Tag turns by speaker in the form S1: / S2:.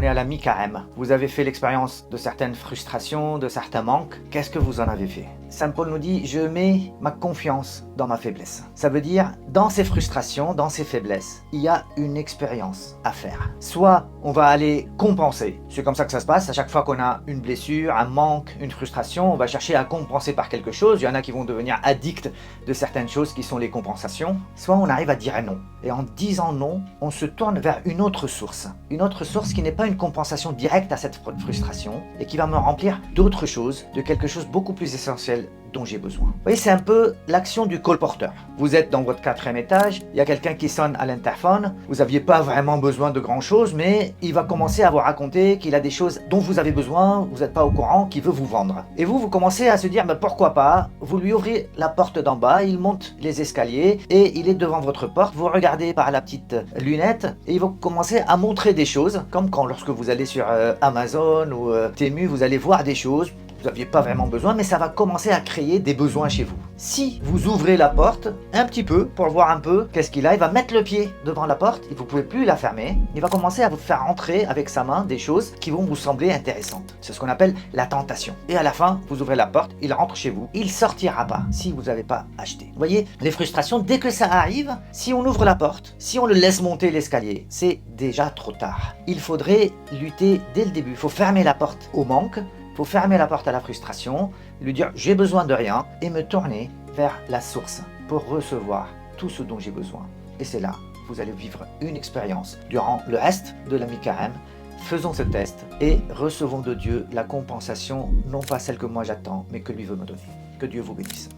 S1: est à la mi-carême. Vous avez fait l'expérience de certaines frustrations, de certains manques. Qu'est-ce que vous en avez fait? Saint Paul nous dit, je mets ma confiance dans ma faiblesse. Ça veut dire, dans ces frustrations, dans ces faiblesses, il y a une expérience à faire. Soit on va aller compenser. C'est comme ça que ça se passe. À chaque fois qu'on a une blessure, un manque, une frustration, on va chercher à compenser par quelque chose. Il y en a qui vont devenir addicts de certaines choses qui sont les compensations. Soit on arrive à dire non. Et en disant non, on se tourne vers une autre source. Une autre source qui n'est pas une compensation directe à cette frustration et qui va me remplir d'autres choses, de quelque chose beaucoup plus essentiel dont j'ai besoin. Vous voyez, c'est un peu l'action du colporteur. Vous êtes dans votre 4e étage, il y a quelqu'un qui sonne à l'interphone, vous n'aviez pas vraiment besoin de grand chose, mais il va commencer à vous raconter qu'il a des choses dont vous avez besoin, vous n'êtes pas au courant, qu'il veut vous vendre. Et vous commencez à se dire, pourquoi pas, vous lui ouvrez la porte d'en bas, il monte les escaliers et il est devant votre porte, vous regardez par la petite lunette et il va commencer à montrer des choses, comme lorsque vous allez sur Amazon ou Temu, vous allez voir des choses, vous n'aviez pas vraiment besoin, mais ça va commencer à créer des besoins chez vous. Si vous ouvrez la porte un petit peu pour voir un peu qu'est-ce qu'il a, il va mettre le pied devant la porte et vous ne pouvez plus la fermer. Il va commencer à vous faire entrer avec sa main des choses qui vont vous sembler intéressantes. C'est ce qu'on appelle la tentation. Et à la fin, vous ouvrez la porte, il rentre chez vous. Il ne sortira pas si vous n'avez pas acheté. Vous voyez, les frustrations, dès que ça arrive, si on ouvre la porte, si on le laisse monter l'escalier, c'est déjà trop tard. Il faudrait lutter dès le début. Il faut fermer la porte au manque. Il faut fermer la porte à la frustration, lui dire j'ai besoin de rien et me tourner vers la source pour recevoir tout ce dont j'ai besoin. Et c'est là, vous allez vivre une expérience durant le reste de la mi-carême. Faisons ce test et recevons de Dieu la compensation, non pas celle que moi j'attends, mais que lui veut me donner. Que Dieu vous bénisse.